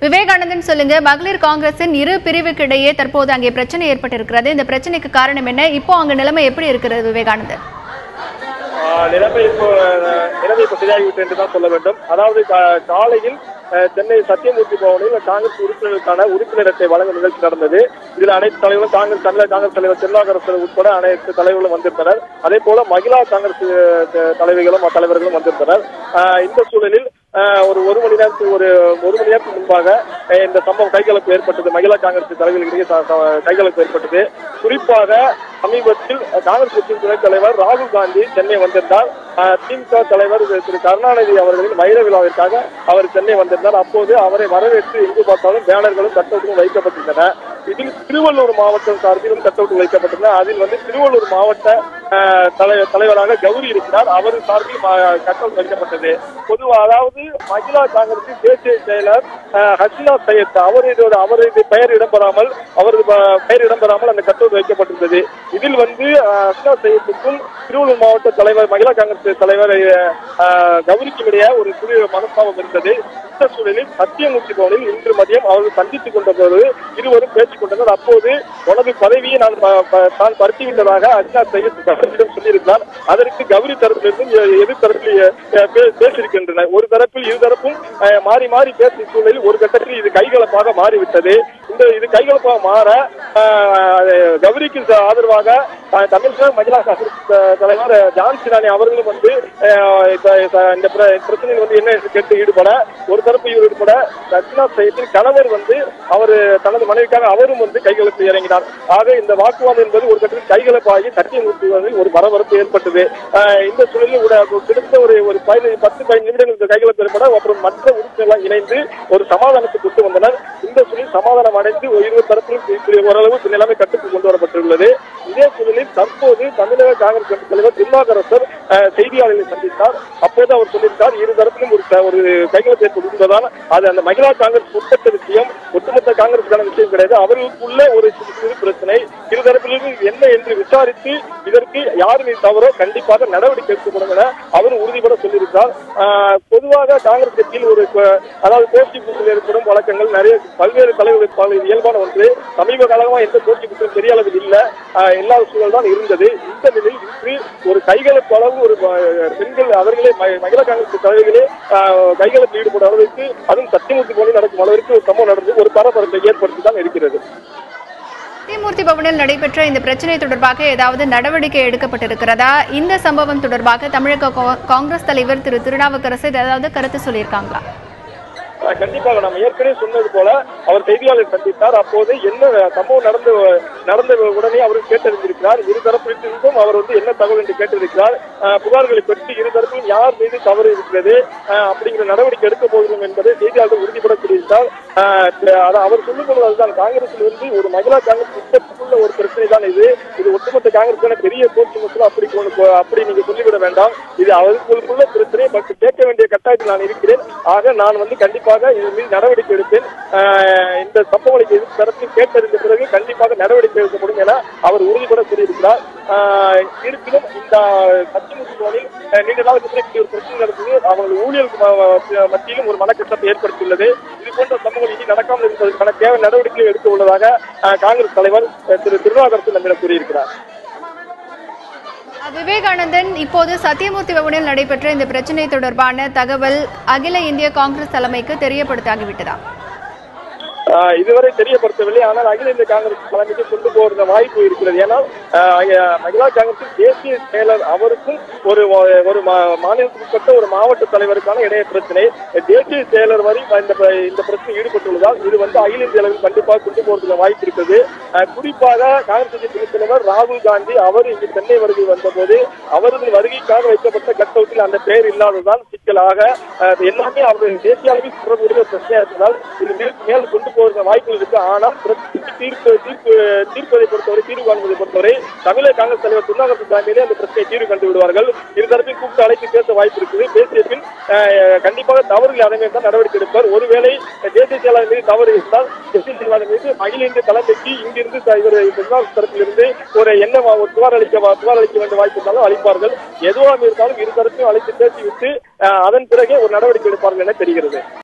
விவேகானந்தன் சொல்லுங்க, மகளிர் காங்கிரசின் இரு பிரிவுக்கு இடையே தற்போது அங்கே பிரச்சனை ஏற்பட்டிருக்கிறது. இந்த பிரச்சனைக்கு காரணம் என்ன? இப்போ அங்க நிலைமை எப்படி இருக்கிறது விவேகானந்தன்? நிலைமை இப்போ சரியாகிவிட்டு என்று தான் சொல்ல வேண்டும். அதாவது காலையில் சென்னை சத்தியமூர்த்தி பவனில் காங்கிரஸ் உறுப்பினர்களுக்கான உறுப்பினரத்தை வழங்கும் நிகழ்ச்சி நடந்தது. இதில் அனைத்து தலைவர்களும் தமிழக காங்கிரஸ் தலைவர் திருநாவுக்கரசர் உட்பட அனைத்து தலைவர்களும் வந்திருந்தனர். அதே போல மகிழா காங்கிரஸ் தலைவர்களும் வந்திருந்தனர். இந்த சூழலில் ஒரு மணி நேரத்துக்கு முன்பாக இந்த சம்பவம் கைகலப்பு ஏற்பட்டது. மகிழா காங்கிரஸ் தலைவர்களிடையே கைகலப்பு ஏற்பட்டது. குறிப்பாக சமீபத்தில் காங்கிரஸ் கட்சியின் துணைத் தலைவர் ராகுல் காந்தி சென்னை வந்திருந்தார். திமுக தலைவர் திரு கருணாநிதி அவர்களின் வைர விழாவிற்காக அவர் சென்னை வந்திருந்தார். அப்போது அவரை வரவேற்று எங்கு பார்த்தாலும் பேனர்களும் கட்டவுட்டும் வைக்கப்பட்டிருந்தன. இதில் திருவள்ளூர் மாவட்டம் சார்பிலும் கட்டவுட் வைக்கப்பட்டிருந்தன. அதில் திருவள்ளூர் மாவட்ட தலைவராக கௌரி இருக்கிறார். அவர் சார்பில் கட்டவுட் வைக்கப்பட்டது. பொதுவாக அதாவது மகிழா காங்கிரசின் தேசிய செயலர் ஹசீனா சையத் அவரது பெயர் இடம்பெறாமல் அந்த கட்டவுட் வைக்கப்பட்டிருந்தது. இதில் ஹசீனா சையத்துக்கும் திருவள்ளூர் மாவட்ட தலைவர் மகிழா காங்கிரஸ் தலைவர் கௌரிக்கும் இடையே ஒரு சிறு மனஸ்தாபம் இருந்தது. இந்த சூழலில் சத்தியமூர்த்தி பவனில் இன்று மதியம் அவர்கள் சந்தித்துக் கொண்டபோது இருவரும் பேசிக் கொண்டனர். அப்போது உனது பதவியை நான் பறித்துவிட்டதாக ஹசீனா சையத் கௌரியிடம் சொல்லியிருக்கிறார். அதற்கு கௌரி தரப்பிலிருந்து எதிர் தரப்பில் பேசியிருக்கின்றனர். ஒரு தரப்பில் இருதரப்பும் மாறி மாறி பேசிய சூழலில் ஒரு கட்டத்தில் இது கைகலப்பாக மாறிவிட்டது. இது கைகலப்பாக மாற கௌரிக்கு ஆதரவாக தமிழக மகிழா காங்கிரஸ் தலைவர் ஜான்சிராணி அவர்களும் இந்த பிரச்சனையில் என்ன கேட்டு ஈடுபட ஒரு தரப்பு ஈடுபட ஹசீனா சையத்தின் கணவர் அவர் தனது மனைவிக்காக அவரும் கைகலப்பு இறங்கினார். ஆக இந்த வாக்குவாதம் என்பது ஒரு கட்டத்தில் கைகலப்பாகி சத்தியமூர்த்தி ஒரு பரபரப்பு ஏற்பட்டது. இந்த சூழலில் கிட்டத்தட்ட ஒரு 10-15 நிமிடங்களுக்கு கைகலப்பு ஏற்பட அப்புறம் மற்ற உறுப்பினர்கள் இணைந்து ஒரு சமாதானத்துக்கு கொண்டு வந்தனர். இந்த சூழலில் சமாதானம் அடைந்து இரு தரப்பிலும் ஓரளவு நிலைமை கட்டுக்கு கொண்டு வரப்பட்டுள்ளது. இதே சூழலில் தற்போது தமிழக காங்கிரஸ் தலைவர் திருநாவுக்கரசர் செய்தியாளர்களை சந்தித்தார். அப்போது அவர் சொல்லியிருக்கார், இரு தரப்பிலும் ஒரு கைகலப்பு ஏற்படுவதால் அது அந்த மகிழா காங்கிரஸ் உட்பட்ட விஷயம், ஒட்டுமொத்த காங்கிரஸுக்கான விஷயம் கிடையாது. அவர்களுக்குள்ள ஒரு சிறு பிரச்சனை. இருதரப்பிலும் என்ன என்று விசாரித்து இதற்கு யார் மீது தவறோ கண்டிப்பாக நடவடிக்கை எடுக்கப்படும் என அவர் உறுதிபட சொல்லியிருக்கிறார். பொதுவாக காங்கிரஸ் கட்சியில் அதாவது கோஷ்டி பூசல் ஏற்படும் வழக்கங்கள் பல்வேறு தலைவர்கள் இயல்பான ஒன்று. சமீப காலமாக எந்த கோஷ்டி பூசலும் பெரிய அளவில் இல்லை, எல்லா சூழல் தான் இருந்தது. இந்த நிலையில் இன்று ஒரு கைகலப்பு அளவு ஒரு பெண்கள் அவர்களே மகிழா காங்கிரஸ் தலைவர்களே கைகலப்பு ஈடுபடும் அளவிற்கு, அதுவும் சத்தியமூர்த்தி போல நடக்கும் அளவிற்கு ஒரு சம்பவம் நடந்து ஒரு பரபரப்பை ஏற்படுத்தி தான் இருக்கிறது. சத்தியமூர்த்தி பவனில் நடைபெற்ற இந்த பிரச்சனை தொடர்பாக ஏதாவது நடவடிக்கை எடுக்கப்பட்டிருக்கிறதா? இந்த சம்பவம் தொடர்பாக தமிழக காங்கிரஸ் தலைவர் திரு திருநாவுக்கரசர் ஏதாவது கருத்து சொல்லியிருக்காங்களா? கண்டிப்பாக நாம் ஏற்கனவே சொன்னது போல அவர் செய்தியாளர் சந்தித்தார். அப்போது என்ன சம்பவம் நடந்த உடனே அவர் கேட்டறிந்திருக்கிறார். இருதரப்பிலிருந்தும் அவர் என்ன தகவல் என்று கேட்டிருக்கிறார். புகார்களை பெற்று இருதரப்பிலும் யார் மீது தவறு இருக்கிறது அப்படிங்கிற நடவடிக்கை எடுக்க போகிறோம் என்பதை செய்தியாளர் உறுதிபட தெரிவித்தார். அவர் சொல்லும் பொழுது அதுதான், காங்கிரசிலிருந்து ஒரு மகிழா காங்கிரஸ் உட்பட்டுள்ள ஒரு பிரச்சனை தான் இது ஒட்டுமொத்த காங்கிரஸான பெரிய கோர்ட் மட்டும் அப்படி நீங்க சொல்லிவிட வேண்டாம். இது அவர்களுக்குள்ள பிரச்சனை. பட் கேட்க வேண்டிய கட்டாயத்தில் நான் இருக்கிறேன். ஆக நான் கண்டிப்பாக இதன் மீது நடவடிக்கை எடுப்பேன். இந்த சம்பவங்களை தரப்பில் கேட்டறிந்த பிறகு கண்டிப்பாக நடவடிக்கை எடுக்கப்படும் என அவர் உறுதிபட கூறியிருக்கிறார். இருப்பினும் இந்த சத்தியமூர்த்தி பவனில் நீண்ட நாளுக்கு ஒரு பிரச்சனை நடந்தது. அவர்கள் ஊழியர்கள் மத்தியிலும் ஒரு மனக்கட்டத்தை ஏற்படுத்தியுள்ளது. இது போன்ற சம்பவங்கள் இனி நடக்காமல் இருப்பதற்கான தேவை நடவடிக்கை எடுக்க உள்ளதாக காங்கிரஸ் தலைவர் திரு திருநாவுக்கரசர் நம்மிடம் கூறியிருக்கிறார். விவேகானந்தன், இப்போது சத்தியமூர்த்தி பவனில் நடைபெற்ற இந்த பிரச்சனை தொடர்பான தகவல் அகில இந்திய காங்கிரஸ் தலைமைக்கு தெரியப்படுத்தாகிவிட்டதா? இதுவரை தெரியப்படுத்தவில்லை. ஆனால் அகில இந்திய காங்கிரஸ் தலைமைக்கு கொண்டு போகிற வாய்ப்பு இருக்கிறது. ஏன்னால் மகிழா காங்கிரசின் தேசிய செயலர் அவருக்கும் ஒரு மாநிலத்திற்குட்பட்ட ஒரு மாவட்ட தலைவருக்கான இடையே பிரச்சனை. தேசிய செயலர் வரை இந்த பிரச்சனை ஈடுபட்டுள்ளதால் இது அகில இந்திய அளவில் கண்டிப்பாக கொண்டு போவதற்கு வாய்ப்பு இருக்கிறது. குறிப்பாக காங்கிரஸ் கட்சி துணைத் தலைவர் ராகுல் காந்தி அவர் இங்கு சென்னை வருகை வந்தபோது அவரது வருகைக்காக வைக்கப்பட்ட கட்டவுட்டில் அந்த பெயர் இல்லாததால் சிக்கலாக எல்லாமே அவர்கள் தேசிய அளவில் தொடர்புடைய பிரச்சனையாக இருப்பதால் இது மேல் கொண்டு போகிற வாய்ப்புகள் இருக்கு. ஆனால் தீர்ப்பதை பொறுத்தவரை, தீர்வு காண்பதை பொறுத்தவரை தமிழக காங்கிரஸ் தலைவர் திருநாவுக்கரசர் தலைமையிலே அந்த பிரச்சனையை தீர்வு கண்டு விடுவார்கள். இருதரப்பையும் கூப்பிட்டு அழைத்து பேச வாய்ப்பு இருக்குது. பேசிய பின் கண்டிப்பாக தவறுகள் அதன் தான் நடவடிக்கை எடுப்பார். ஒருவேளை தேசிய செயலாளர் மீது தவறு இருந்தால் தேசிய செயலாளர் மீது அகில இந்திய தலைமைக்கு இங்கிருந்து தரப்பிலிருந்து ஒரு புகார் அளிக்க வேண்டிய வாய்ப்பு இருந்தாலும் அளிப்பார்கள். எதுவாக இருந்தாலும் இருதரப்பையும் அழைத்து பேசிவிட்டு அதன் பிறகே ஒரு நடவடிக்கை எடுப்பார்கள் என தெரிகிறது.